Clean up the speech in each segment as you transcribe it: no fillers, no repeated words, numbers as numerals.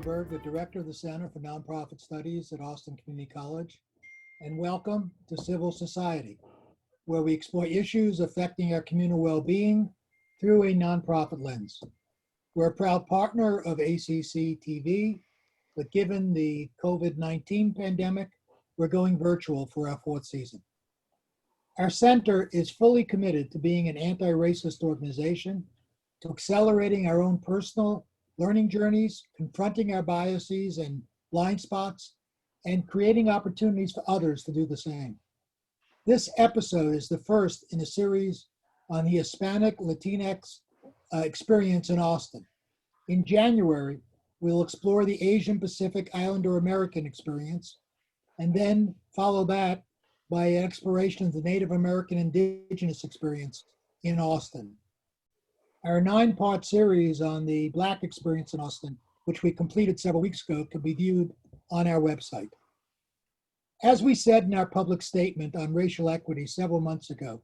Goldberg, the Director of the Center for Nonprofit Studies at Austin Community College, and welcome to Civil Society, where we explore issues affecting our communal well-being through a nonprofit lens. We're a proud partner of ACCTV, but given the COVID-19 pandemic, we're going virtual for our fourth season. Our center is fully committed to being an anti-racist organization, to accelerating our own personal learning journeys, confronting our biases and blind spots, and creating opportunities for others to do the same. This episode is the first in a series on the Hispanic Latinx experience in Austin. In January, we'll explore the Asian Pacific Islander American experience, and then follow that by an exploration of the Native American Indigenous experience in Austin. Our 9-part series on the Black experience in Austin, which we completed several weeks ago, can be viewed on our website. As we said in our public statement on racial equity several months ago,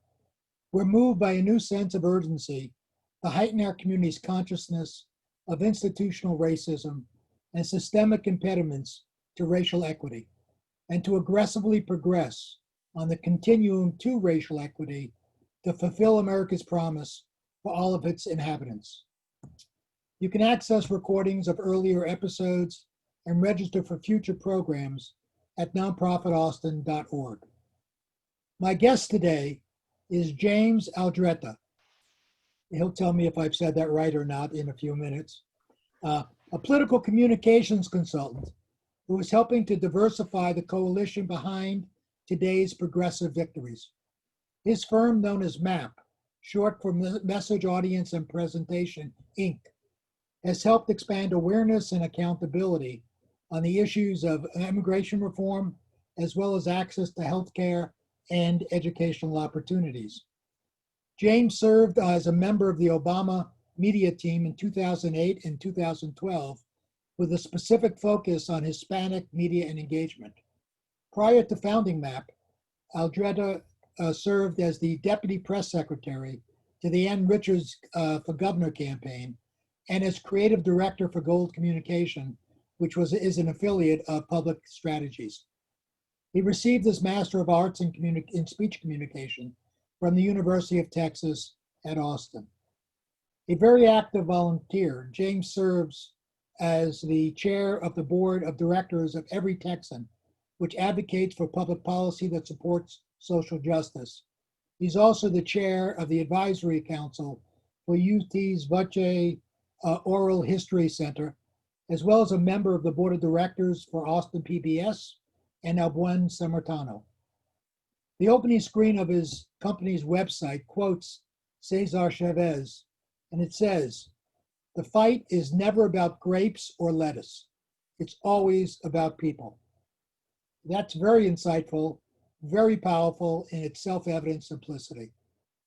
we're moved by a new sense of urgency to heighten our community's consciousness of institutional racism and systemic impediments to racial equity, and to aggressively progress on the continuum to racial equity to fulfill America's promise for all of its inhabitants. You can access recordings of earlier episodes and register for future programs at nonprofitaustin.org. My guest today is James Aldrete. He'll tell me if I've said that right or not in a few minutes. A political communications consultant who is helping to diversify the coalition behind today's progressive victories. His firm, known as MAP, short for Message, Audience, and Presentation, Inc., has helped expand awareness and accountability on the issues of immigration reform, as well as access to healthcare and educational opportunities. James served as a member of the Obama media team in 2008 and 2012, with a specific focus on Hispanic media and engagement. Prior to founding MAP, Aldrete served as the Deputy Press Secretary to the Ann Richards for Governor campaign, and as Creative Director for Gold Communication, which is an affiliate of Public Strategies. He received his Master of Arts in Speech Communication from the University of Texas at Austin. A very active volunteer, James serves as the chair of the board of directors of Every Texan, which advocates for public policy that supports social justice. He's also the chair of the Advisory Council for UT's Voce Oral History Center, as well as a member of the board of directors for Austin PBS and El Buen Samaritano. The opening screen of his company's website quotes Cesar Chavez, and it says, "The fight is never about grapes or lettuce. It's always about people." That's very insightful, very powerful in its self-evident simplicity.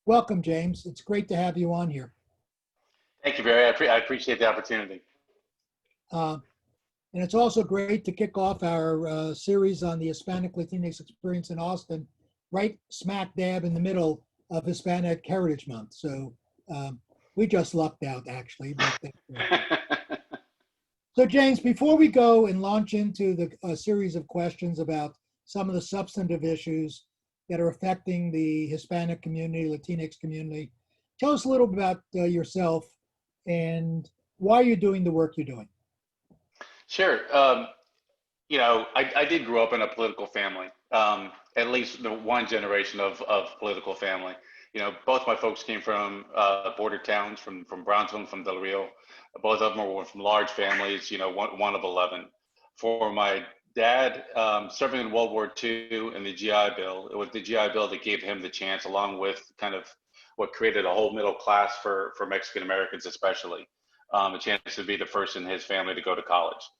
Welcome, James. It's great to have you on here. Thank you, Barry. I appreciate the opportunity. And it's also great to kick off our series on the Hispanic Latinx experience in Austin, right smack dab in the middle of Hispanic Heritage Month. So we just lucked out, actually. So James, before we go and launch into the series of questions about some of the substantive issues that are affecting the Hispanic community, Latinx community, tell us a little about yourself and why you're doing the work you're doing. Sure. I did grow up in a political family, at least the one generation of political family. Both my folks came from border towns, from Brownsville and from Del Rio. Both of them were from large families, one of 11. For my dad, serving in World War II in the GI Bill, it was the GI Bill that gave him the chance, along with kind of what created a whole middle class for Mexican Americans especially, a chance to be the first in his family to go to college.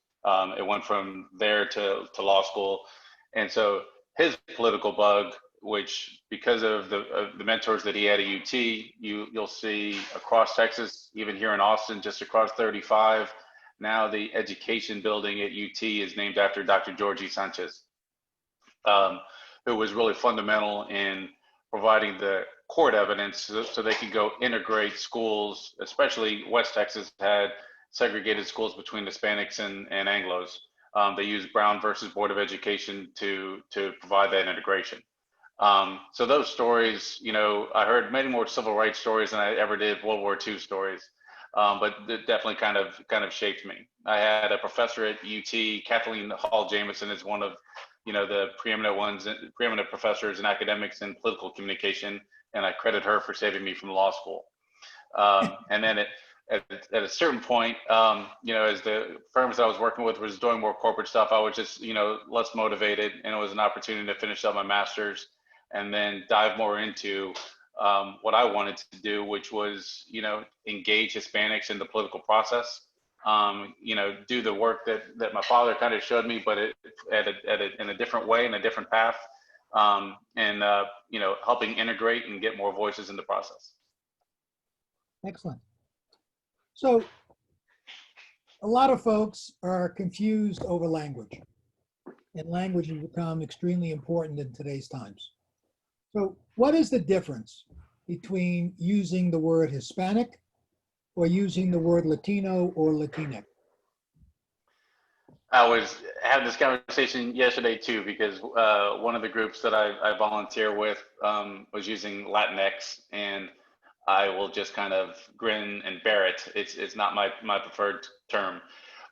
It went from there to law school. And so his political bug, which because of the mentors that he had at UT, you'll see across Texas, even here in Austin, just across 35, now the education building at UT is named after Dr. Georgie Sanchez, who was really fundamental in providing the court evidence so they could go integrate schools, especially West Texas had segregated schools between Hispanics and Anglos. They used Brown versus Board of Education to provide that integration. So those stories, I heard many more civil rights stories than I ever did World War II stories. But it definitely kind of shaped me. I had a professor at UT, Kathleen Hall Jamison is one of, the preeminent professors and academics in political communication, and I credit her for saving me from law school. And then at a certain point, as the firms that I was working with was doing more corporate stuff, I was just, less motivated, and it was an opportunity to finish up my master's and then dive more into what I wanted to do, which was, engage Hispanics in the political process, do the work that my father kind of showed me, but in a different way, in a different path, and helping integrate and get more voices in the process. Excellent. So a lot of folks are confused over language, and language has become extremely important in today's times. So what is the difference between using the word Hispanic or using the word Latino or Latinx? I was having this conversation yesterday too, because one of the groups that I volunteer with was using Latinx, and I will just kind of grin and bear it. It's not my preferred term.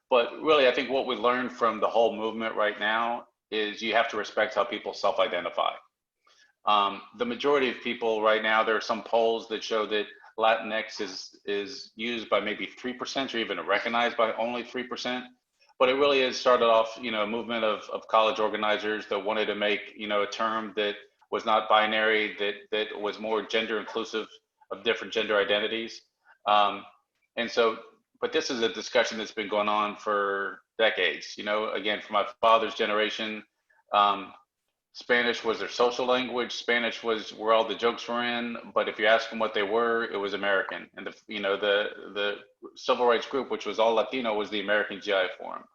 But really, I think what we learned from the whole movement right now is you have to respect how people self-identify. The majority of people right now, there are some polls that show that Latinx is used by maybe 3% or even recognized by only 3%. But it really has started off, a movement of college organizers that wanted to make, a term that was not binary, that was more gender inclusive of different gender identities. And so, but this is a discussion that's been going on for decades. Again, for my father's generation, Spanish was their social language. Spanish was where all the jokes were in. But if you ask them what they were, it was American. And the civil rights group, which was all Latino, was the American GI Forum.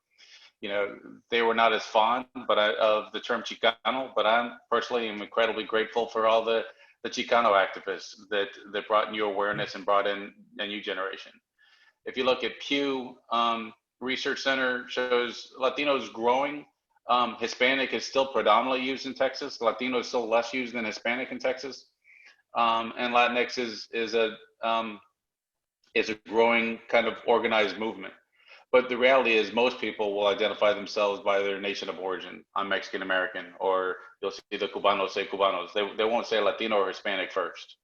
They were not as fond, of the term Chicano. But I personally am incredibly grateful for all the Chicano activists that brought new awareness and brought in a new generation. If you look at Pew Research Center, shows Latinos growing. Hispanic is still predominantly used in Texas. Latino is still less used than Hispanic in Texas. And Latinx is a growing kind of organized movement. But the reality is most people will identify themselves by their nation of origin. I'm Mexican American, or you'll see the Cubanos say Cubanos. They won't say Latino or Hispanic first.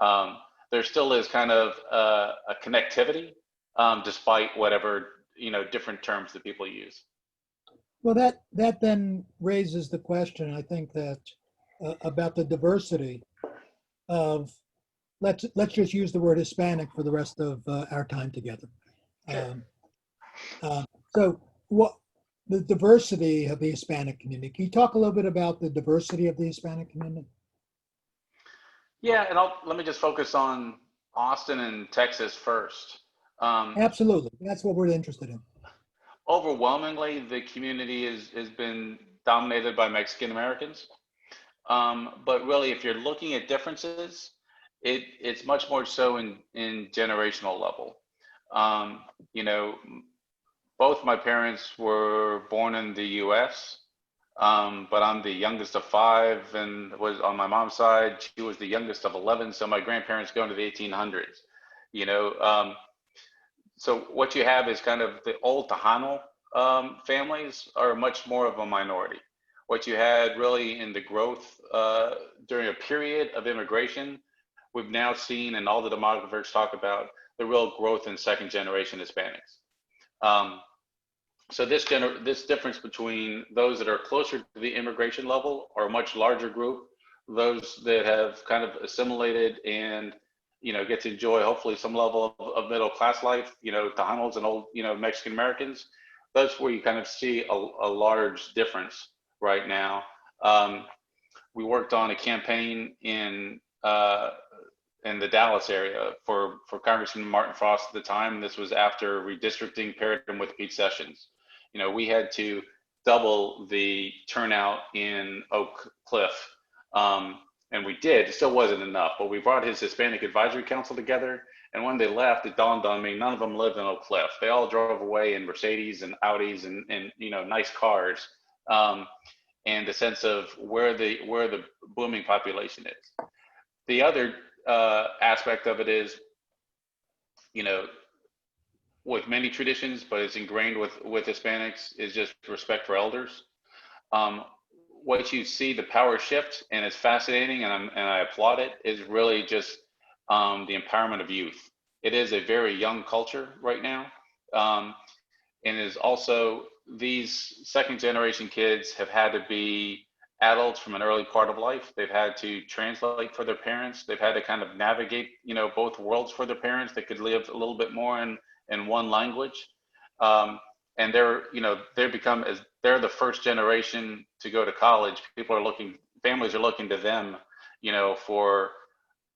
There still is kind of a connectivity, despite whatever, different terms that people use. Well, that then raises the question, I think, that about the diversity of, let's just use the word Hispanic for the rest of our time together. Sure. So what the diversity of the Hispanic community, can you talk a little bit about the diversity of the Hispanic community? Yeah, and let me just focus on Austin and Texas first. Absolutely, that's what we're interested in. Overwhelmingly, the community has been dominated by Mexican Americans. But really, if you're looking at differences, it's much more so in generational level. Both my parents were born in the US, but I'm the youngest of 5, and was on my mom's side, she was the youngest of 11. So my grandparents go into the 1800s, so what you have is kind of the old Tejano families are much more of a minority. What you had really in the growth during a period of immigration, we've now seen, and all the demographers talk about, the real growth in second generation Hispanics. So this difference between those that are closer to the immigration level are a much larger group. Those that have kind of assimilated and get to enjoy hopefully some level of middle class life, Tejanos and old, Mexican Americans. That's where you kind of see a large difference right now. We worked on a campaign in the Dallas area for Congressman Martin Frost at the time. This was after redistricting paired him with Pete Sessions. We had to double the turnout in Oak Cliff. And we did. It still wasn't enough, but we brought his Hispanic Advisory Council together, And when they left, it dawned on me, none of them lived in Oak Cliff. They all drove away in Mercedes and Audis and nice cars. And the sense of where the booming population is. The other aspect of it is, with many traditions, but it's ingrained with Hispanics, is just respect for elders. What you see, the power shift, and it's fascinating, and I applaud it, is really just the empowerment of youth. It is a very young culture right now, and is also, these second generation kids have had to be adults from an early part of life. They've had to translate for their parents. They've had to kind of navigate, both worlds for their parents. They could live a little bit more in one language. And they're the first generation to go to college. Families are looking to them, for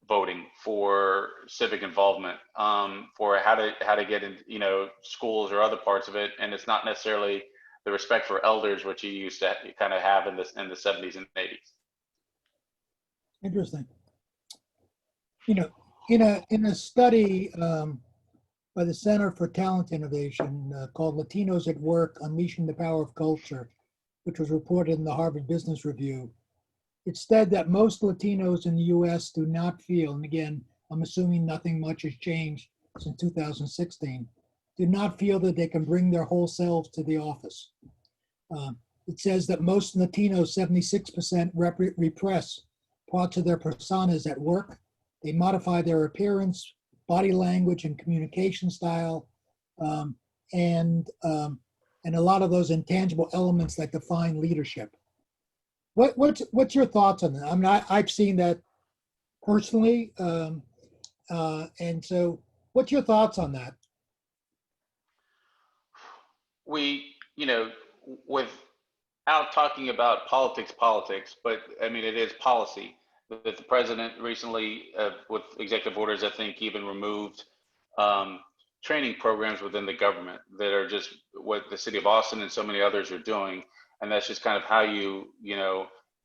voting, for civic involvement, for how to get in, schools or other parts of it. And it's not necessarily the respect for elders, which you used to kind of have in the 70s and 80s. Interesting. In a study by the Center for Talent Innovation called Latinos at Work, Unleashing the Power of Culture, which was reported in the Harvard Business Review, it said that most Latinos in the US do not feel, and again, I'm assuming nothing much has changed since 2016, do not feel that they can bring their whole selves to the office. It says that most Latinos, 76%, repress parts of their personas at work. They modify their appearance, body language, and communication style, and a lot of those intangible elements that define leadership. What's your thoughts on that? I mean, I've seen that personally, and so what's your thoughts on that? Without talking about politics, but I mean, it is policy that the president recently, with executive orders, I think even removed training programs within the government that are just what the city of Austin and so many others are doing. And that's just kind of how you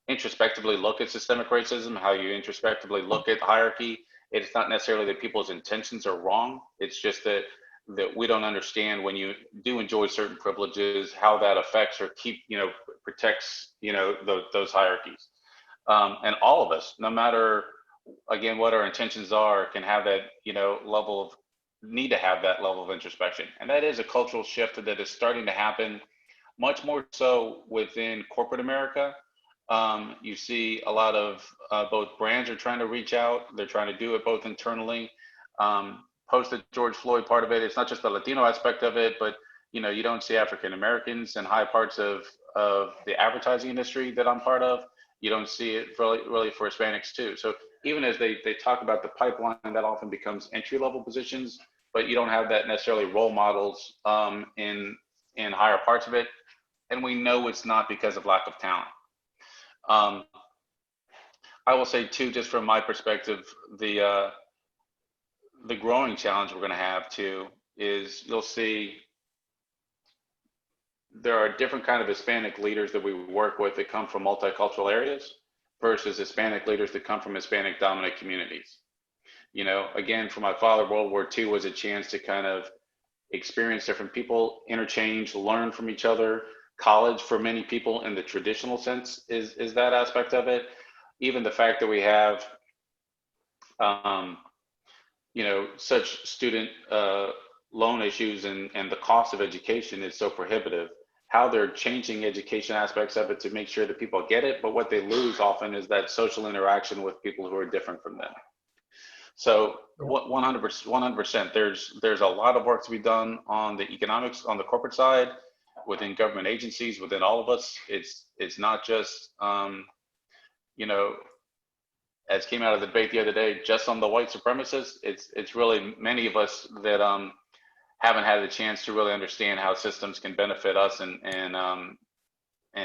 introspectively look at systemic racism, how you introspectively look at hierarchy. It's not necessarily that people's intentions are wrong. It's just that we don't understand, when you do enjoy certain privileges, how that affects or protects, those hierarchies. And all of us, no matter, again, what our intentions are, can have that, need to have that level of introspection. And that is a cultural shift that is starting to happen much more so within corporate America. You see a lot of both brands are trying to reach out. They're trying to do it both internally. Post the George Floyd part of it, it's not just the Latino aspect of it, but you don't see African Americans in high parts of the advertising industry that I'm part of. You don't see it really for Hispanics too. So even as they talk about the pipeline, that often becomes entry-level positions, but you don't have that necessarily role models in higher parts of it. And we know it's not because of lack of talent. I will say too, just from my perspective, the growing challenge we're going to have too is, you'll see there are different kind of Hispanic leaders that we work with that come from multicultural areas versus Hispanic leaders that come from Hispanic dominant communities. Again, for my father, World War II was a chance to kind of experience different people, interchange, learn from each other. College, for many people in the traditional sense, is that aspect of it. Even the fact that we have such student loan issues and the cost of education is so prohibitive, how they're changing education aspects of it to make sure that people get it, but what they lose often is that social interaction with people who are different from them. So 100%, there's a lot of work to be done on the economics, on the corporate side, within government agencies, within all of us. It's not just as came out of the debate the other day, just on the white supremacists. It's really many of us that haven't had the chance to really understand how systems can benefit us and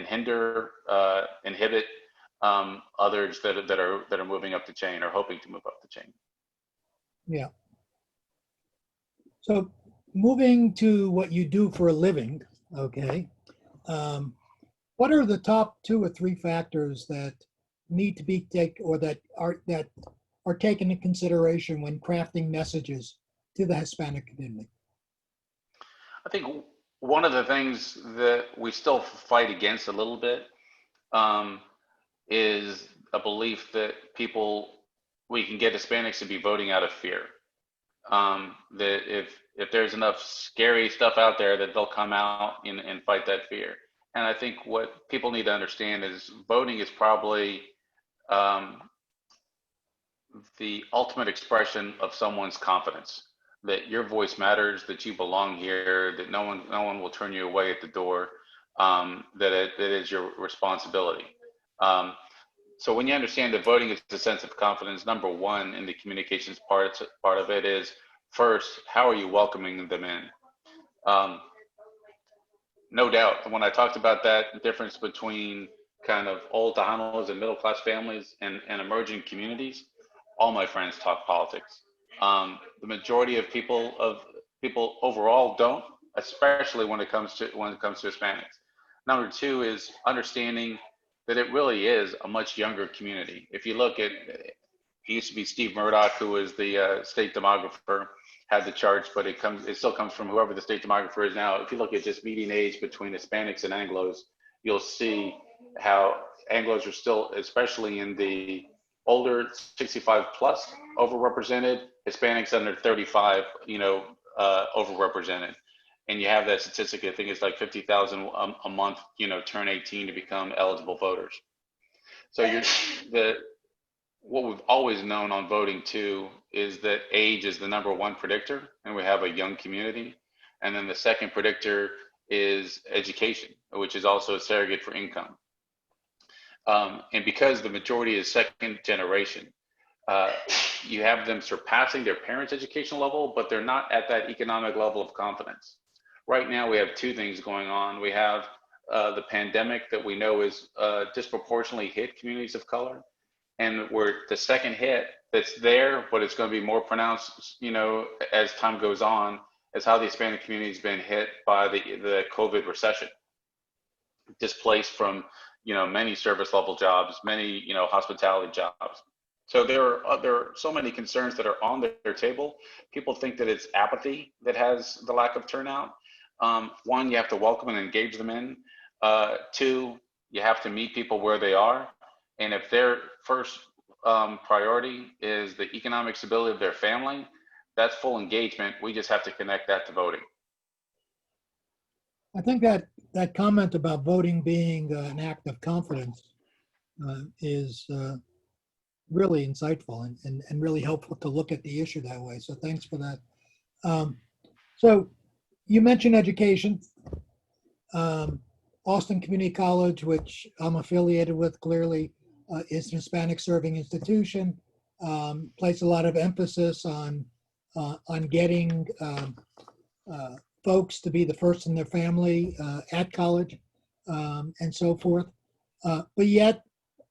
hinder, inhibit others that are moving up the chain or hoping to move up the chain. Yeah. So moving to what you do for a living, okay. What are the top 2 or 3 factors that need to be taken, or that are taken into consideration when crafting messages to the Hispanic community? I think one of the things that we still fight against a little bit um, is a belief that we can get Hispanics to be voting out of fear. That if there's enough scary stuff out there, that they'll come out and fight that fear. And I think what people need to understand is voting is probably um, the ultimate expression of someone's confidence, that your voice matters, that you belong here, that no one will turn you away at the door, that it is your responsibility. Um, so when you understand that voting is a sense of confidence, number one in the communications part of it is, first, how are you welcoming them in? Um, no doubt, when I talked about that difference between kind of old Tejanos and middle class families and emerging communities, all my friends talk politics. The majority of people overall don't, especially when it comes to Hispanics. Number two is understanding that it really is a much younger community. If you look at, it used to be Steve Murdoch, who was the state demographer, had the charts, but it still comes from whoever the state demographer is now. If you look at just median age between Hispanics and Anglos, you'll see how Anglos are still, especially in the older 65 plus, overrepresented. Hispanics under 35, overrepresented. And you have that statistic, I think it's like 50,000 a month, turn 18 to become eligible voters. So what we've always known on voting too is that age is the number one predictor, and we have a young community. And then the second predictor is education, which is also a surrogate for income. And because the majority is second generation, you have them surpassing their parents' educational level, but they're not at that economic level of confidence. Right now, we have two things going on. We have the pandemic that we know is disproportionately hit communities of color. And we're the second hit that's there, but it's going to be more pronounced, as time goes on, is how the Hispanic community has been hit by the COVID recession, displaced from, many service level jobs, many, hospitality jobs. So there are so many concerns that are on their table. People think that it's apathy that has the lack of turnout. One, you have to welcome and engage them in. Two, you have to meet people where they are. And if their first priority is the economic stability of their family, that's full engagement. We just have to connect that to voting. I think that comment about voting being an act of confidence is really insightful and really helpful to look at the issue that way. So thanks for that. So you mentioned education. Austin Community College, which I'm affiliated with, clearly is an Hispanic serving institution, place a lot of emphasis on getting folks to be the first in their family at college and so forth. But yet,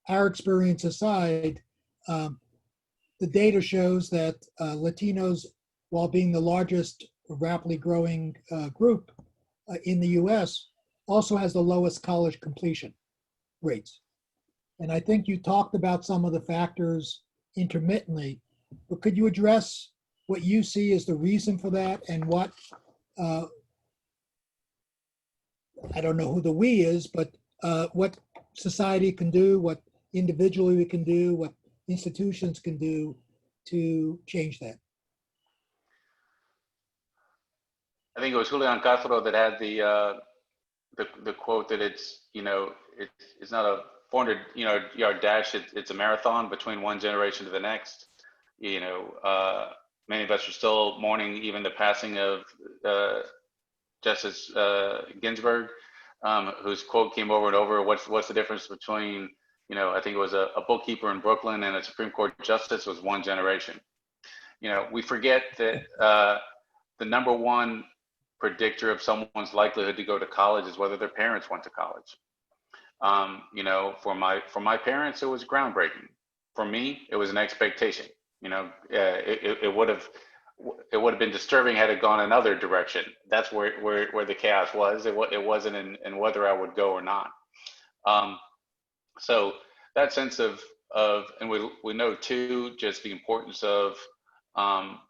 our experience aside, the data shows that Latinos, while being the largest rapidly growing group in the US, also has the lowest college completion rates. And I think you talked about some of the factors intermittently, but could you address what you see as the reason for that and what, I don't know who the we is, but what society can do, what individually we can do, what institutions can do to change that? I think it was Julian Castro that had the quote that it's not a 400 yard dash, it's a marathon between one generation to the next. Many of us are still mourning even the passing of Justice Ginsburg, whose quote came over and over. What's the difference between I think it was a bookkeeper in Brooklyn and a Supreme Court justice? Was one generation. We forget that the number one predictor of someone's likelihood to go to college is whether their parents went to college. For my parents, it was groundbreaking. For me, it was an expectation. It would have been disturbing had it gone another direction. That's where the chaos was. It wasn't in whether I would go or not. So that sense of and we know too, just the importance of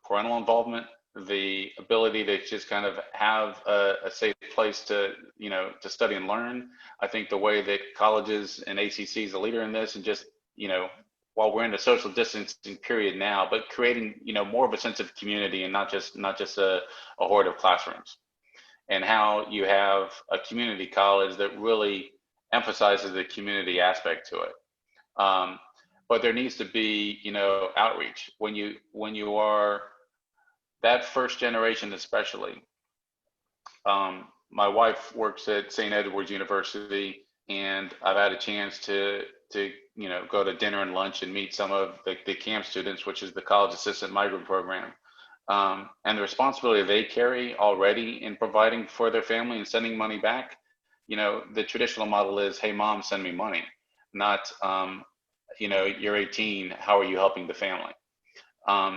parental involvement, the ability to just kind of have a safe place to, to study and learn. I think the way that colleges and ACC is a leader in this, and just, while we're in the social distancing period now, but creating, more of a sense of community and not just a horde of classrooms, and how you have a community college that really emphasizes the community aspect to it. But there needs to be, outreach when you are that first generation, especially. My wife works at St. Edward's University, and I've had a chance to go to dinner and lunch and meet some of the camp students, which is the college assistant migrant program. And the responsibility they carry already in providing for their family and sending money back. The traditional model is, hey, mom, send me money, not, you're 18, how are you helping the family?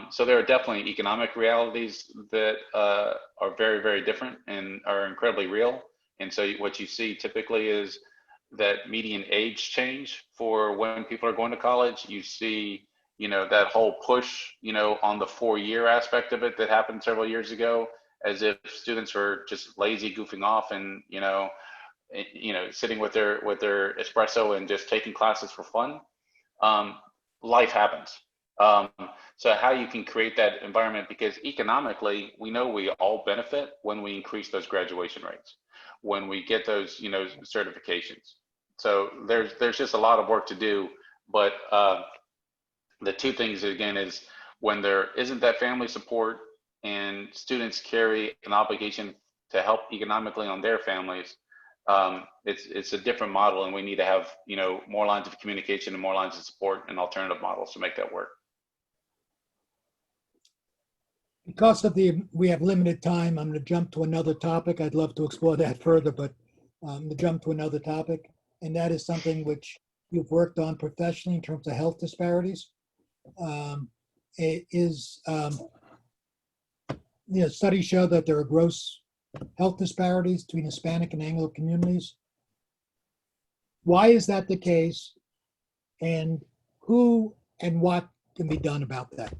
So there are definitely economic realities that are very, very different and are incredibly real. And so what you see typically is that median age change for when people are going to college. You see, that whole push, on the 4-year aspect of it that happened several years ago, as if students were just lazy, goofing off, and sitting with their espresso and just taking classes for fun. Life happens. So how you can create that environment, because economically, we know we all benefit when we increase those graduation rates, when we get those, certifications. So there's just a lot of work to do. But the two things, again, is when there isn't that family support and students carry an obligation to help economically on their families, it's a different model, and we need to have, more lines of communication and more lines of support and alternative models to make that work. Because we have limited time, I'm going to jump to another topic. I'd love to explore that further, but I'm going to jump to another topic, and that is something which you've worked on professionally in terms of health disparities. Studies show that there are gross health disparities between Hispanic and Anglo communities. Why is that the case, and who and what can be done about that?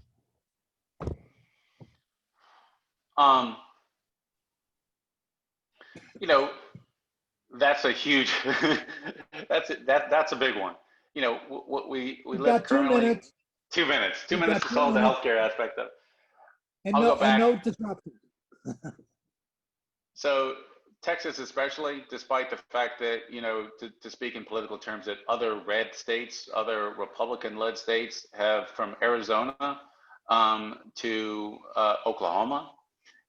That's a huge, that's a big one. We You've live got 2 currently, minutes. 2 minutes, You've minutes got to 2 solve the minutes. healthcare aspect of it. And I'll go back. no disruption. So Texas, especially, despite the fact that, to speak in political terms, that other red states, other Republican-led states have, from Arizona to Oklahoma,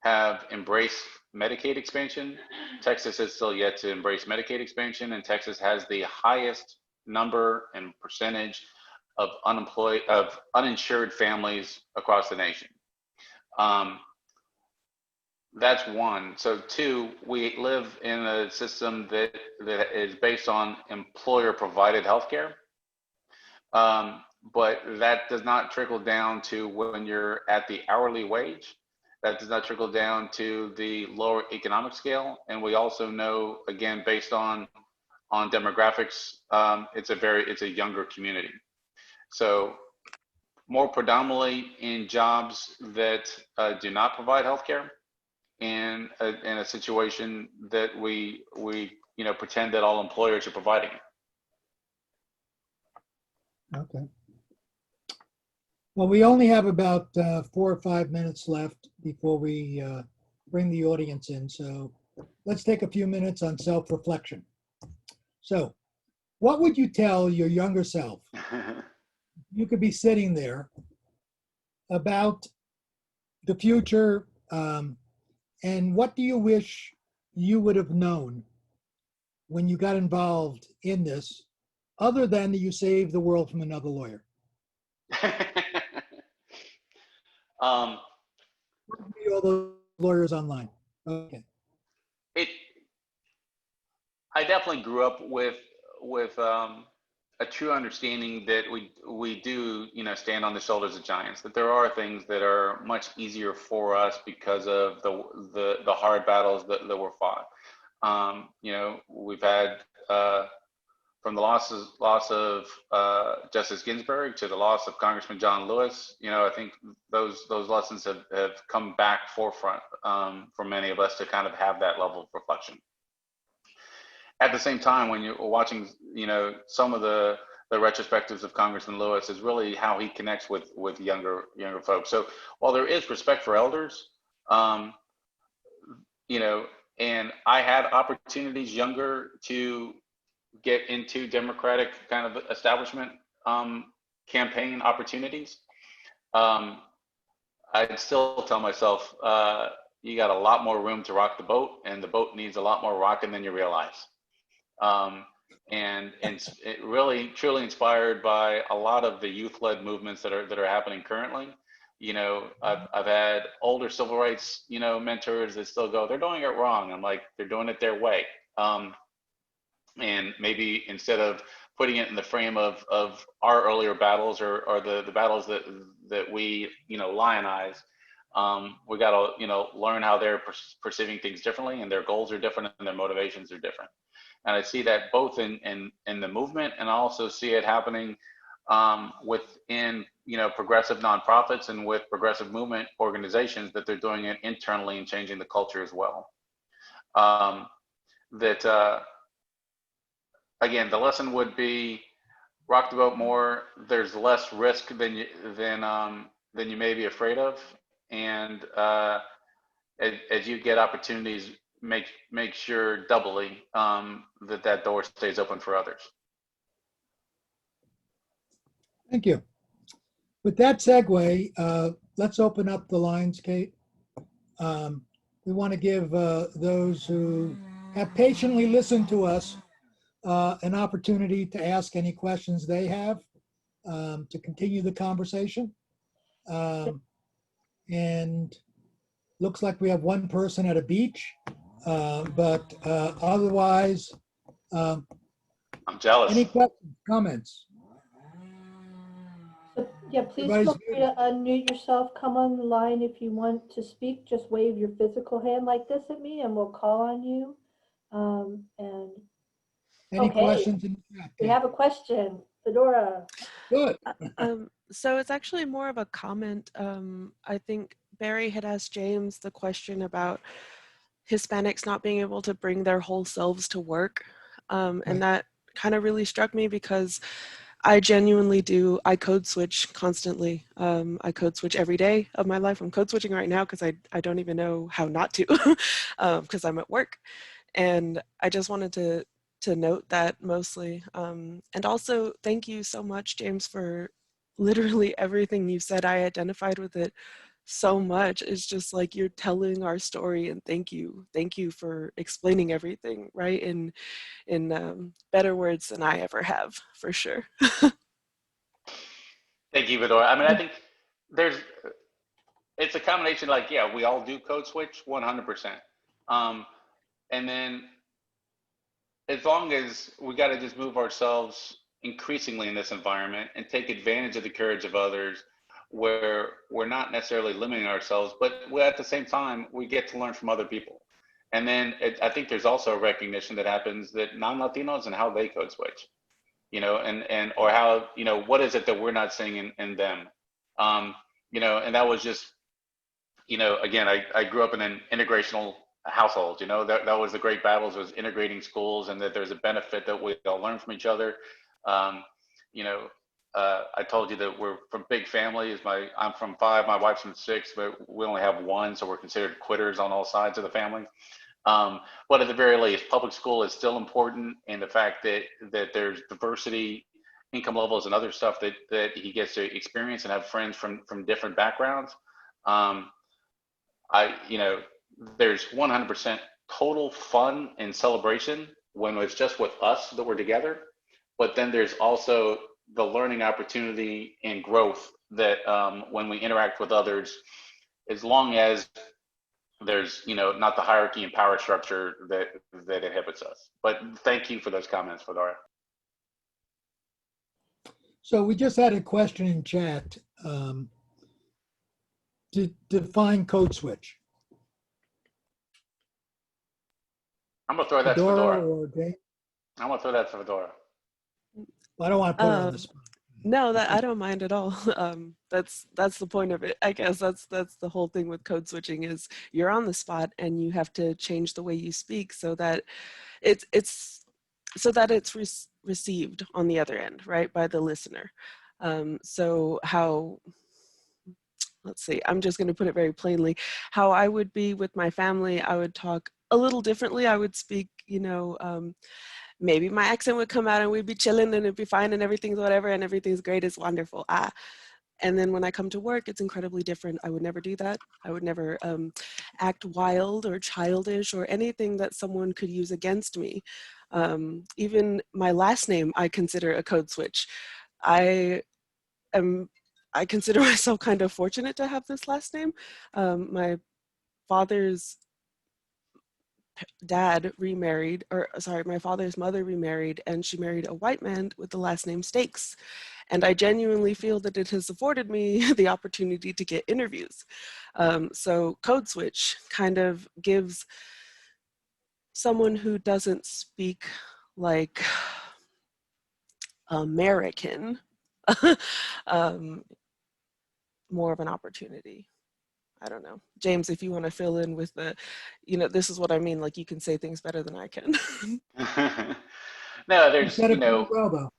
have embraced Medicaid expansion. Texas is still yet to embrace Medicaid expansion, and Texas has the highest number and percentage of uninsured families across the nation. That's one. So two, we live in a system that is based on employer provided healthcare. But that does not trickle down to when you're at the hourly wage. That does not trickle down to the lower economic scale. And we also know, again, based on demographics, it's a younger community. So more predominantly in jobs that do not provide healthcare, in a situation that we pretend that all employers are providing it. Okay. Well, we only have about 4 or 5 minutes left before we bring the audience in. So let's take a few minutes on self-reflection. So what would you tell your younger self? You could be sitting there about the future, and what do you wish you would have known when you got involved in this, other than that you saved the world from another lawyer? All those lawyers online. Okay. I definitely grew up with a true understanding that we do stand on the shoulders of giants. That there are things that are much easier for us because of the hard battles that were fought. We've had from the loss of Justice Ginsburg to the loss of Congressman John Lewis, I think those lessons have come back forefront for many of us to kind of have that level of reflection. At the same time, when you're watching, some of the retrospectives of Congressman Lewis is really how he connects with younger folks. So while there is respect for elders, and I had opportunities younger to get into Democratic kind of establishment campaign opportunities, I'd still tell myself, you got a lot more room to rock the boat, and the boat needs a lot more rocking than you realize. And it really truly inspired by a lot of the youth-led movements that are happening currently. I've had older civil rights, mentors that still go, they're doing it wrong. I'm like, they're doing it their way. And maybe instead of putting it in the frame of our earlier battles or the battles that we, lionize, we got to, learn how they're perceiving things differently, and their goals are different and their motivations are different. And I see that both in the movement, and I also see it happening within, progressive nonprofits and with progressive movement organizations, that they're doing it internally and changing the culture as well. Again, the lesson would be rock the boat more. There's less risk than you may be afraid of, and as you get opportunities, make sure doubly that door stays open for others. Thank you. With that segue, let's open up the lines, Kate. We want to give those who have patiently listened to us an opportunity to ask any questions they have, to continue the conversation. And looks like we have one person at a beach, but otherwise, I'm jealous. any questions, comments? Yeah, please feel free to unmute yourself. Come on the line if you want to speak. Just wave your physical hand like this at me and we'll call on you. And Any okay. questions in the chat? We have a question. Fedora. Good. So it's actually more of a comment. I think Barry had asked James the question about Hispanics not being able to bring their whole selves to work. And that kind of really struck me because I genuinely do. I code switch constantly. I code switch every day of my life. I'm code switching right now because I don't even know how not to because I'm at work. And I just wanted to note that mostly. And also thank you so much, James, for literally everything you said. I identified with it so much. It's just like you're telling our story, and thank you for explaining everything right in better words than I ever have, for sure. Thank you, Fedora. I mean, I think it's a combination, like, yeah, we all do code switch 100%. And then as long as we got to just move ourselves increasingly in this environment and take advantage of the courage of others, where we're not necessarily limiting ourselves, but at the same time, we get to learn from other people. And then I think there's also a recognition that happens that non-Latinos and how they code switch, and or how, what is it that we're not seeing in them? And that was just, again, I grew up in an integrational household, that was the great battles, was integrating schools, and that there's a benefit that we all learn from each other. I told you that we're from big families. I'm from 5, my wife's from 6, but we only have 1, so we're considered quitters on all sides of the family. But at the very least, public school is still important, and the fact that there's diversity, income levels, and other stuff that he gets to experience and have friends from different backgrounds. There's 100% total fun and celebration when it's just with us that we're together. But then there's also the learning opportunity and growth that when we interact with others, as long as there's not the hierarchy and power structure that inhibits us. But thank you for those comments, Fedora. So we just had a question in chat to define code switch. I'm gonna throw that to Fedora. Or Jane? I'm gonna throw that to Fedora. I don't want to put her on the Um, spot. no, that I don't mind at all. That's the point of it. I guess that's the whole thing with code switching is you're on the spot and you have to change the way you speak so that it's so that it's received on the other end, right, by the listener. So how, let's see, I'm just going to put it very plainly, how I would be with my family, I would talk a little differently. I would speak, maybe my accent would come out and we'd be chilling and it'd be fine and everything's whatever and everything's great, it's wonderful. And then when I come to work, it's incredibly different. I would never do that. I would never act wild or childish or anything that someone could use against me. Even my last name, I consider a code switch. I am, I consider myself kind of fortunate to have this last name. My father's dad remarried, or sorry, my father's mother remarried, and she married a white man with the last name Stakes. And I genuinely feel that it has afforded me the opportunity to get interviews. So code switch kind of gives someone who doesn't speak like American more of an opportunity. I don't know. James, if you want to fill in with this is what I mean, like you can say things better than I can. No, You there's, said it pretty well, though.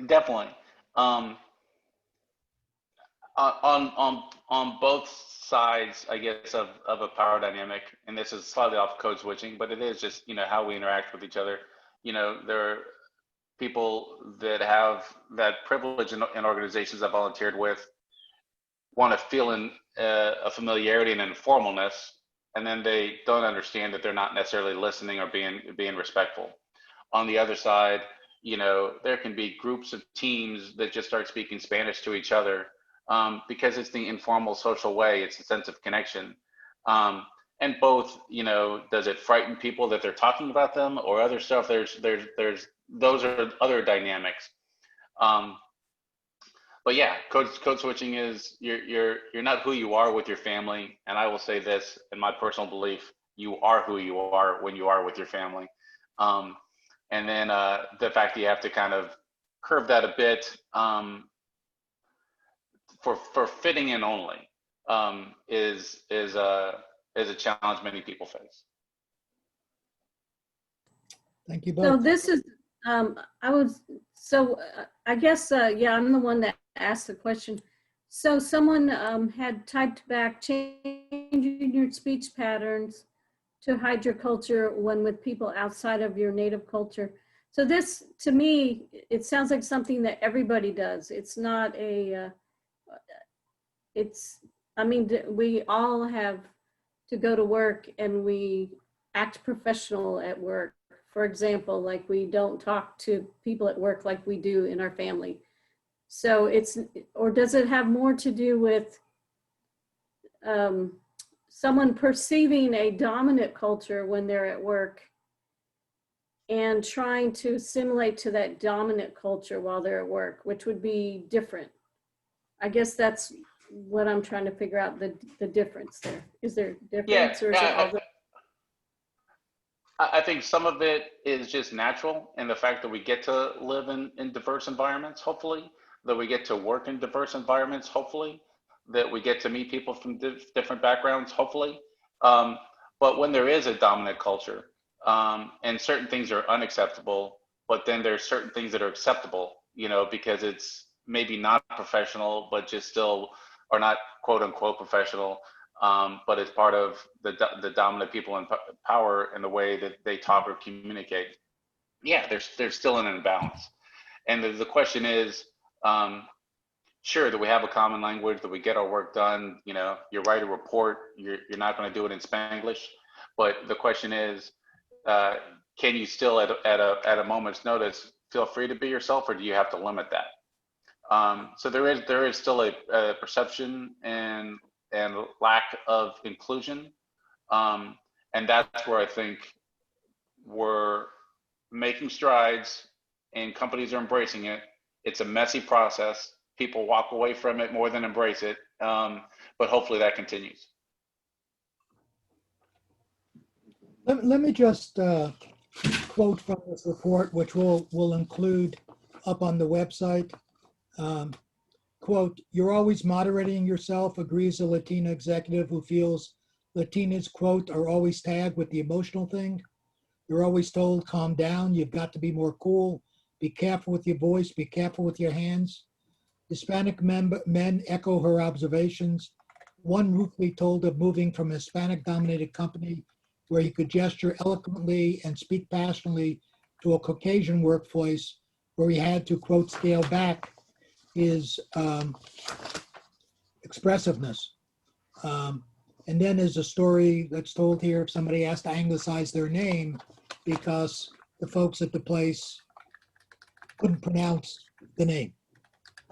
definitely. Um, on both sides, I guess, of a power dynamic, and this is slightly off code switching, but it is just, how we interact with each other. There are people that have that privilege in organizations I volunteered with want to feel in a familiarity and informalness, and then they don't understand that they're not necessarily listening or being respectful. On the other side, there can be groups of teams that just start speaking Spanish to each other because it's the informal social way. It's a sense of connection. And both, does it frighten people that they're talking about them or other stuff? There's those are other dynamics. But yeah, code switching is you're not who you are with your family. And I will say this, in my personal belief, you are who you are when you are with your family. And then the fact that you have to kind of curve that a bit for fitting in only is a challenge many people face. Thank you So both. this is, I guess, yeah, I'm the one that asked the question. So someone had typed back, changing your speech patterns to hydroculture when with people outside of your native culture. So this, to me, it sounds like something that everybody does. It's not we all have to go to work and we act professional at work. For example, like we don't talk to people at work like we do in our family. So or does it have more to do with someone perceiving a dominant culture when they're at work and trying to assimilate to that dominant culture while they're at work, which would be different? I guess that's what I'm trying to figure out, the difference there. Is there a difference, or is it all the? I think some of it is just natural, and the fact that we get to live in diverse environments, hopefully, that we get to work in diverse environments, hopefully, that we get to meet people from different backgrounds, hopefully. But when there is a dominant culture and certain things are unacceptable, but then there's certain things that are acceptable, because it's maybe not professional, but just still are not quote unquote professional. But it's part of the dominant people in power and the way that they talk or communicate. Yeah, there's still an imbalance. And the question is, sure, that we have a common language, that we get our work done. You write a report, you're not going to do it in Spanglish. But the question is, can you still at a moment's notice feel free to be yourself, or do you have to limit that? So there is still a perception and lack of inclusion. And that's where I think we're making strides and companies are embracing it. It's a messy process. People walk away from it more than embrace it. But hopefully that continues. Let me just quote from this report, which we'll include up on the website. Quote, "You're always moderating yourself," agrees a Latina executive who feels Latinas, quote, "are always tagged with the emotional thing. You're always told, calm down, you've got to be more cool, be careful with your voice, be careful with your hands." Hispanic men echo her observations. One ruefully told of moving from a Hispanic-dominated company where he could gesture eloquently and speak passionately to a Caucasian workplace where he had to, quote, scale back his expressiveness. And then there's a story that's told here of somebody asked to anglicize their name because the folks at the place couldn't pronounce the name.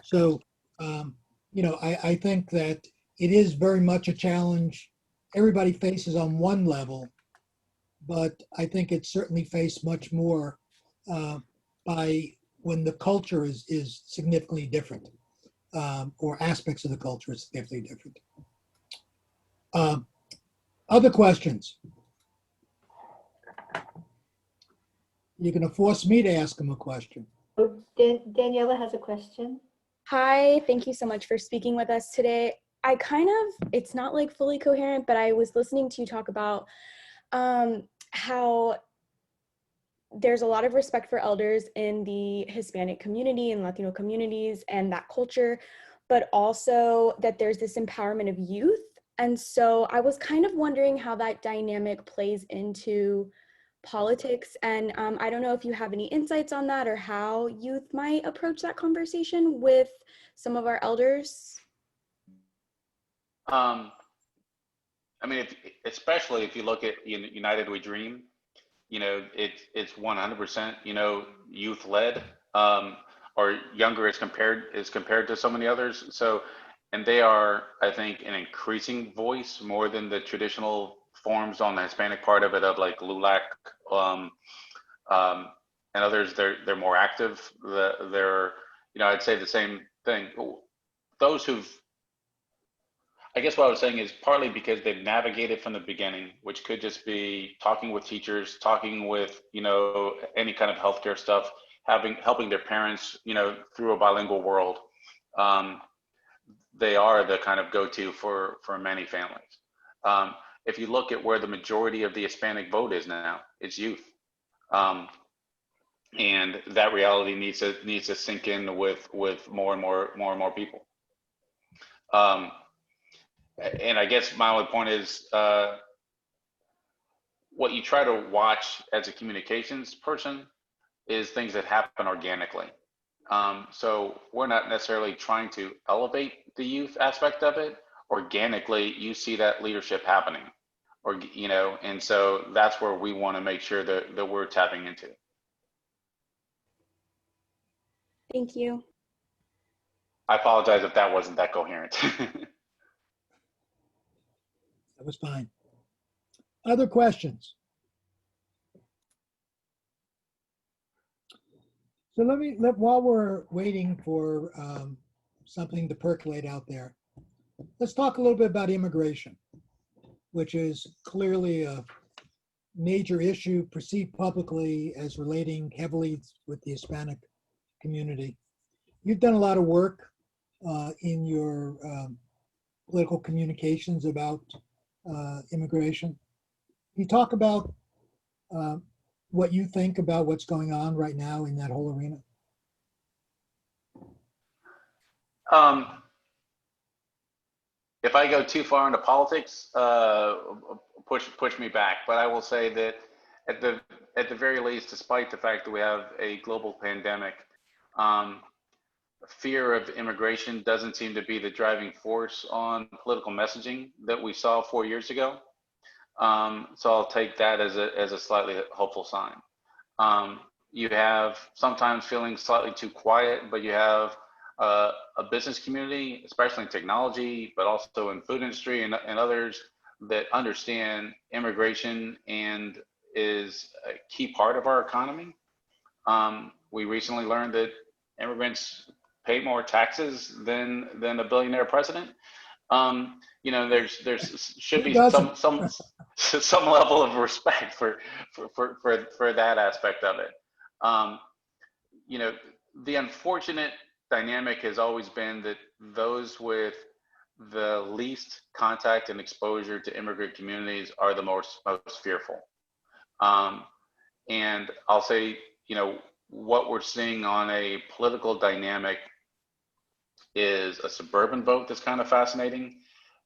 So, I think that it is very much a challenge everybody faces on one level, but I think it's certainly faced much more by when the culture is significantly different, or aspects of the culture is significantly different. Other questions? You're going to force me to ask them a question. Oh, Daniela has a question. Hi, thank you so much for speaking with us today. It's not like fully coherent, but I was listening to you talk about how there's a lot of respect for elders in the Hispanic community and Latino communities and that culture, but also that there's this empowerment of youth. And so I was kind of wondering how that dynamic plays into politics. And I don't know if you have any insights on that or how youth might approach that conversation with some of our elders. I mean, especially if you look at United We Dream, it's 100%, youth led, or younger as compared to so many others. So, and they are, I think, an increasing voice more than the traditional forms on the Hispanic part of it, of like LULAC, and others. They're more active. They're, I'd say the same thing. Those I guess what I was saying is partly because they've navigated from the beginning, which could just be talking with teachers, talking with, any kind of healthcare stuff, helping their parents, through a bilingual world. They are the kind of go-to for many families. If you look at where the majority of the Hispanic vote is now, it's youth. And that reality needs to sink in with more and more people. And I guess my only point is, what you try to watch as a communications person is things that happen organically. So we're not necessarily trying to elevate the youth aspect of it. Organically, you see that leadership happening, and so that's where we want to make sure that we're tapping into. Thank you. I apologize if that wasn't that coherent. That was fine. Other questions? So while we're waiting for something to percolate out there, let's talk a little bit about immigration, which is clearly a major issue perceived publicly as relating heavily with the Hispanic community. You've done a lot of work in your political communications about immigration. Can you talk about what you think about what's going on right now in that whole arena? If I go too far into politics, push me back. But I will say that at the very least, despite the fact that we have a global pandemic, fear of immigration doesn't seem to be the driving force on political messaging that we saw 4 years ago. So I'll take that as a slightly hopeful sign. You have sometimes feeling slightly too quiet, but you have a business community, especially in technology, but also in food industry and others, that understand immigration and is a key part of our economy. We recently learned that immigrants pay more taxes than a billionaire president. There should be some level of respect for that aspect of it. the unfortunate dynamic has always been that those with the least contact and exposure to immigrant communities are the most fearful. And I'll say, you know, what we're seeing on a political dynamic is a suburban vote that's kind of fascinating,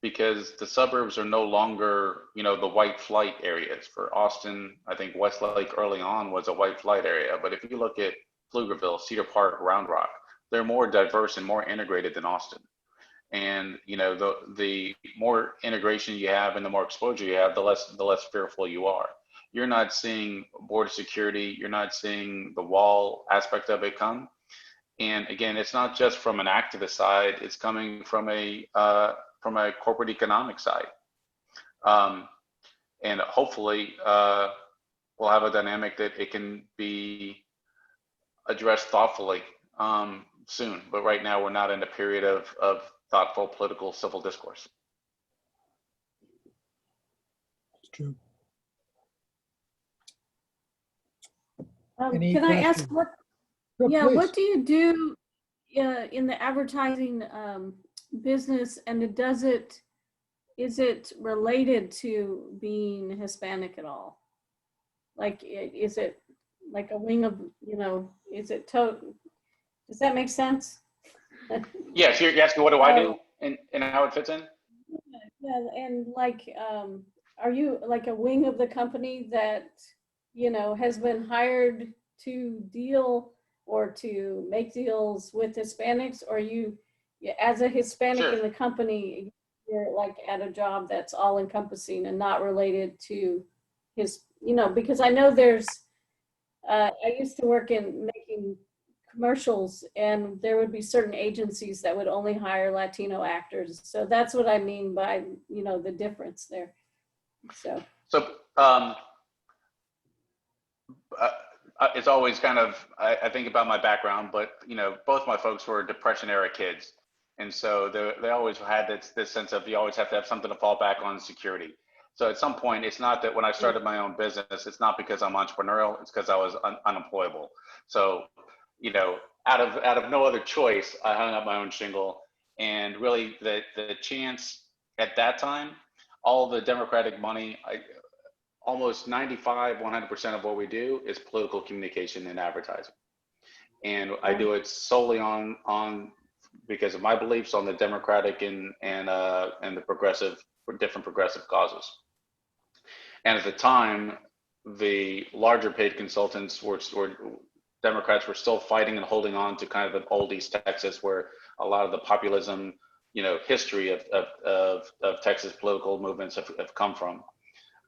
because the suburbs are no longer, you know, the white flight areas. For Austin, I think Westlake early on was a white flight area. But if you look at Pflugerville, Cedar Park, Round Rock, they're more diverse and more integrated than Austin. And you know, the more integration you have and the more exposure you have, the less fearful you are. You're not seeing border security. You're not seeing the wall aspect of it come. And again, it's not just from an activist side. It's coming from a corporate economic side. And hopefully, we'll have a dynamic that it can be addressed thoughtfully soon. But right now, we're not in a period of thoughtful political civil discourse. It's true. Can Any I ask questions? what? Sure, Yeah, please. what do you do in the advertising business, and is it related to being Hispanic at all? Like, is it like a wing of, you know, is it does that make sense? Yeah, so you're asking what do I do and how it fits in? Yeah, and like, are you like a wing of the company that, you know, has been hired to deal or to make deals with Hispanics, or you, as a Hispanic Sure. in the company, you're like at a job that's all encompassing and not related to his, you know, because I know there's, I used to work in making commercials, and there would be certain agencies that would only hire Latino actors. So that's what I mean by, you know, the difference there. So it's always kind of, I think about my background, but you know, both my folks were Depression era kids. And so they always had this sense of, you always have to have something to fall back on, security. So at some point, it's not that when I started my own business, it's not because I'm entrepreneurial, it's because I was unemployable. So, you know, out of no other choice, I hung up my own shingle. And really the chance at that time, all the Democratic money, almost 95, 100% of what we do is political communication and advertising. And I do it solely on because of my beliefs on the Democratic and the progressive, different progressive causes. And at the time, the larger paid consultants were Democrats were still fighting and holding on to kind of an old East Texas, where a lot of the populism, you know, history of Texas political movements have come from.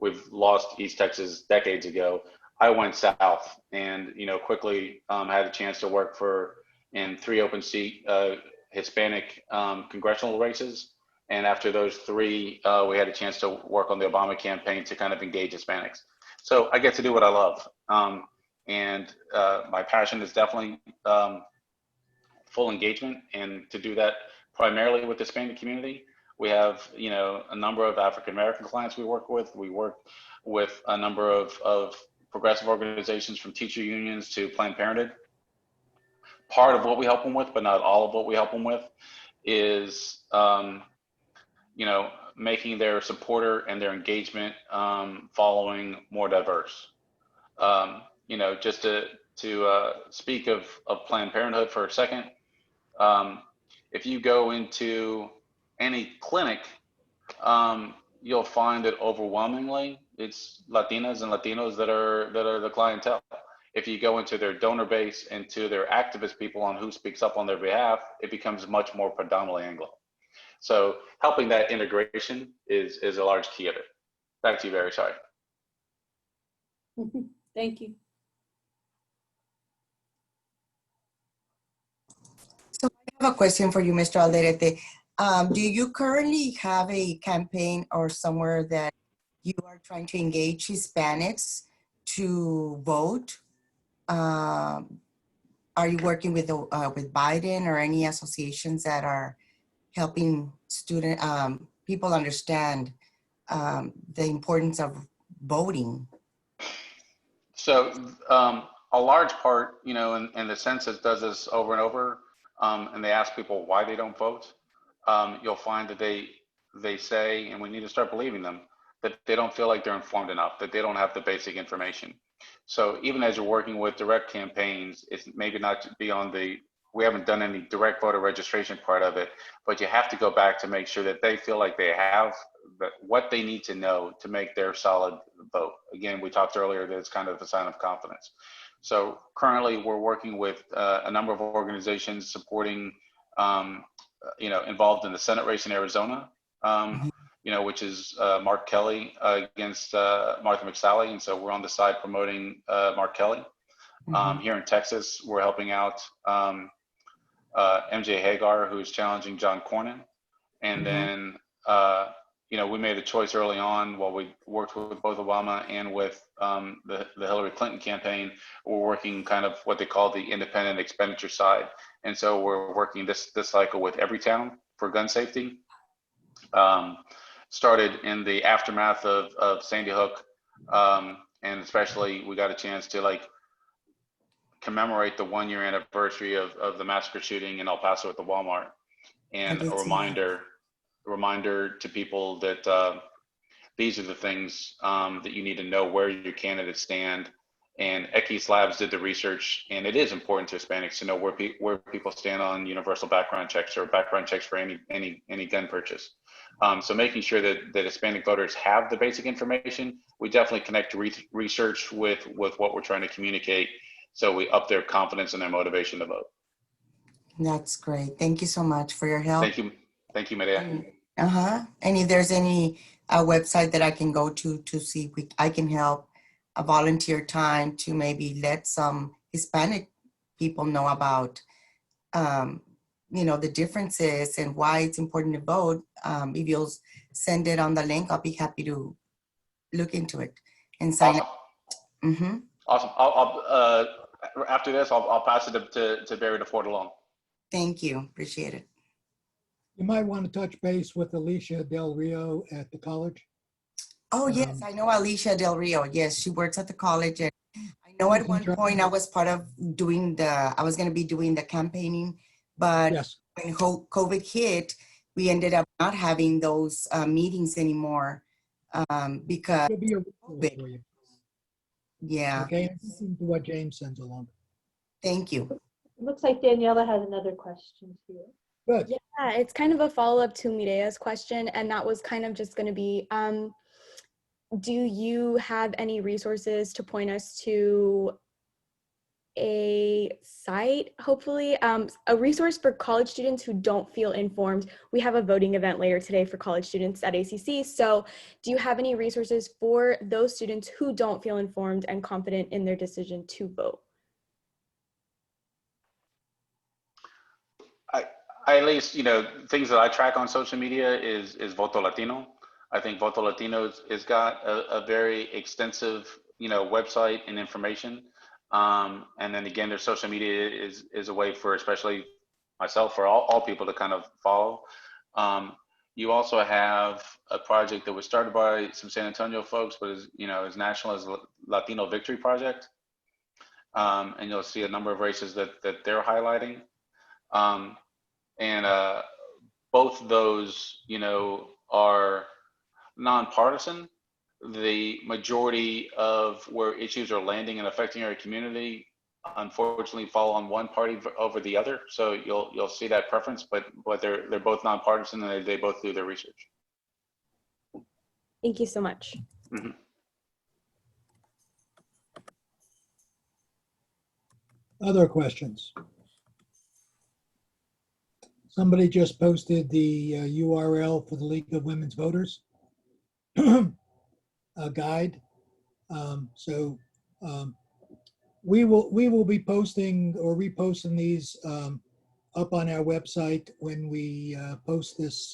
We've lost East Texas decades ago. I went south, and you know, quickly had a chance to work in 3 open seat Hispanic congressional races. And after those 3, we had a chance to work on the Obama campaign to kind of engage Hispanics. So I get to do what I love, and my passion is definitely full engagement, and to do that primarily with the Hispanic community. We have, you know, a number of African American clients we work with. We work with a number of progressive organizations, from teacher unions to Planned Parenthood. Part of what we help them with, but not all of what we help them with, is you know, making their supporter and their engagement following more diverse. You know, just to speak of Planned Parenthood for a second, if you go into any clinic, you'll find that overwhelmingly it's Latinas and Latinos that are the clientele. If you go into their donor base and to their activist people on who speaks up on their behalf, it becomes much more predominantly Anglo. So helping that integration is a large key of it. Back to you, Barry. Sorry. thank you. So I have a question for you, Mr. Aldrete. Do you currently have a campaign or somewhere that you are trying to engage Hispanics to vote? Are you working with Biden or any associations that are helping people understand the importance of voting? So a large part, and the census does this over and over, and they ask people why they don't vote. You'll find that they say, and we need to start believing them, that they don't feel like they're informed enough, that they don't have the basic information. So even as you're working with direct campaigns, it's maybe not beyond we haven't done any direct voter registration part of it, but you have to go back to make sure that they feel like they have what they need to know to make their solid vote. Again, we talked earlier that it's kind of a sign of confidence. So currently we're working with a number of organizations supporting, involved in the Senate race in Arizona, which is Mark Kelly against Martha McSally. And so we're on the side promoting Mark Kelly. Here in Texas, we're helping out MJ Hagar, who's challenging John Cornyn. And then, we made a choice early on while we worked with both Obama and with the Hillary Clinton campaign. We're working kind of what they call the independent expenditure side. And so we're working this cycle with Everytown for gun safety. Started in the aftermath of Sandy Hook. And especially we got a chance to commemorate the 1-year anniversary of the massacre shooting in El Paso at the Walmart. And a reminder to people that these are the things that you need to know where your candidates stand. And Equis Labs did the research, and it is important to Hispanics to know where people stand on universal background checks or background checks for any gun purchase. So making sure that Hispanic voters have the basic information, we definitely connect research with what we're trying to communicate, so we up their confidence and their motivation to vote. That's great. Thank you so much for your help. Thank you, Maria. And if there's any website that I can go to see if I can help volunteer time to maybe let some Hispanic people know about, the differences and why it's important to vote. If you'll send it on the link, I'll be happy to look into it and sign up. Awesome. I'll after this, I'll pass it to Barry to forward along. Thank you. Appreciate it. You might want to touch base with Alicia Del Rio at the college. Oh, yes, I know Alicia Del Rio. Yes, she works at the college. And I know at one point I was part of I was going to be doing the campaigning, but when COVID hit, we ended up not having those meetings anymore because It'll be a resource for you. Yeah. Okay, listen to what James sends along. Thank you. It looks like Daniela has another question here. Good. Yeah, it's kind of a follow-up to Mireya's question, and that was kind of just going to be, do you have any resources to point us to a site, hopefully, a resource for college students who don't feel informed? We have a voting event later today for college students at ACC. So do you have any resources for those students who don't feel informed and confident in their decision to vote? I at least, things that I track on social media is Voto Latino. I think Voto Latino has got a very extensive, website and information. And then again, their social media is a way for, especially myself, for all people to kind of follow. You also have a project that was started by some San Antonio folks, but is national as Latino Victory Project. And you'll see a number of races that they're highlighting. And both of those, are nonpartisan. The majority of where issues are landing and affecting our community, unfortunately, fall on one party over the other. So you'll see that preference, but they're both nonpartisan and they both do their research. Thank you so much. Mm-hmm. Other questions? Somebody just posted the URL for the League of Women's Voters guide. We will be posting or reposting these up on our website when we post this,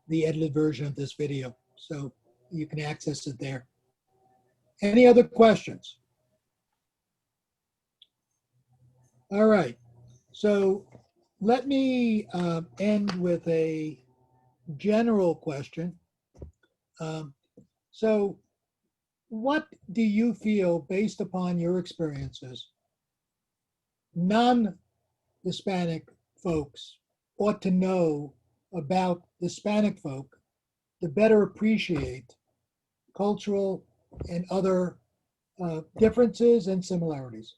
the edited version of this video. So you can access it there. Any other questions? All right. So let me end with a general question. So what do you feel, based upon your experiences, non-Hispanic folks ought to know about Hispanic folk to better appreciate cultural and other differences and similarities?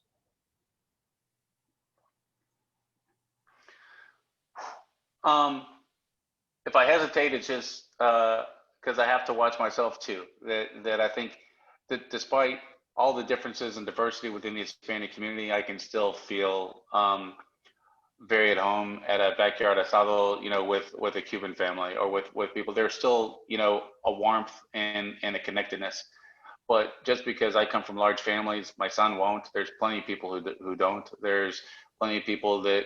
If I hesitate, it's just because I have to watch myself too. That I think that despite all the differences and diversity within the Hispanic community, I can still feel very at home at a backyard asado, with a Cuban family or with people. There's still, a warmth and a connectedness. But just because I come from large families, my son won't. There's plenty of people who don't. There's plenty of people that,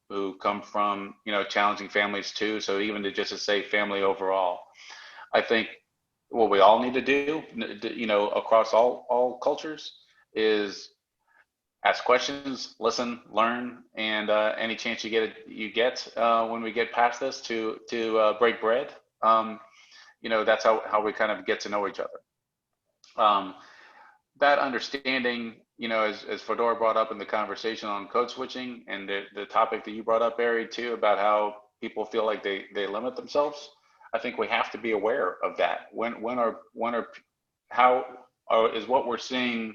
who come from, challenging families too. So even to say family overall, I think what we all need to do, across all cultures, is ask questions, listen, learn, and any chance you get when we get past this to break bread. That's how we kind of get to know each other. That understanding, as Fedora brought up in the conversation on code switching, and the topic that you brought up, Barry, too, about how people feel like they limit themselves. I think we have to be aware of that. Is what we're seeing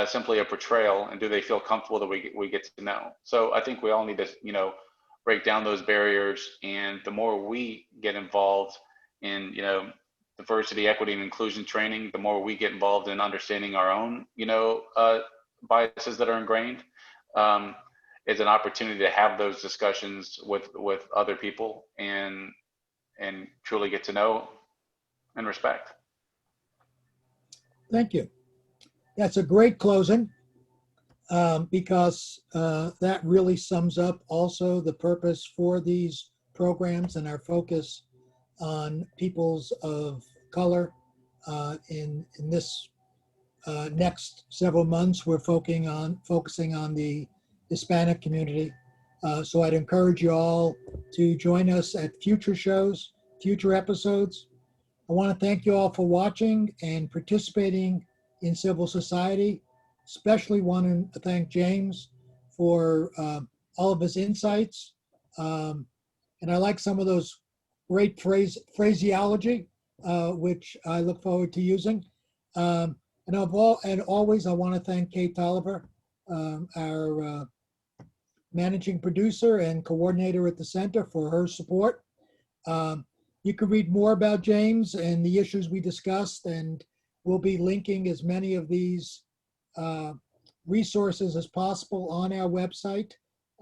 simply a portrayal, and do they feel comfortable that we get to know? So I think we all need to, break down those barriers, and the more we get involved in, diversity, equity, and inclusion training, the more we get involved in understanding our own, biases that are ingrained, is an opportunity to have those discussions with other people and truly get to know and respect. Thank you. That's a great closing, because that really sums up also the purpose for these programs and our focus on peoples of color. In this next several months, we're focusing on the Hispanic community. So I'd encourage you all to join us at future shows, future episodes. I want to thank you all for watching and participating in civil society. Especially want to thank James for all of his insights. And I like some of those great phraseology, which I look forward to using. And always, I want to thank Kate Tolliver, our managing producer and coordinator at the center, for her support. You can read more about James and the issues we discussed, and we'll be linking as many of these resources as possible on our website,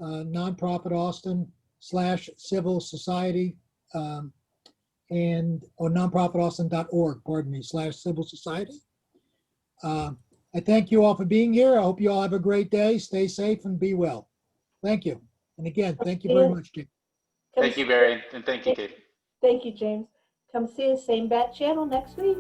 nonprofit Austin/civil society, or nonprofitaustin.org, /civil society. I thank you all for being here. I hope you all have a great day. Stay safe and be well. Thank you. And again, thank you very much, Jim. Thank you, Barry, and thank you, Kate. Thank you, James. Come see us, same bat channel next week.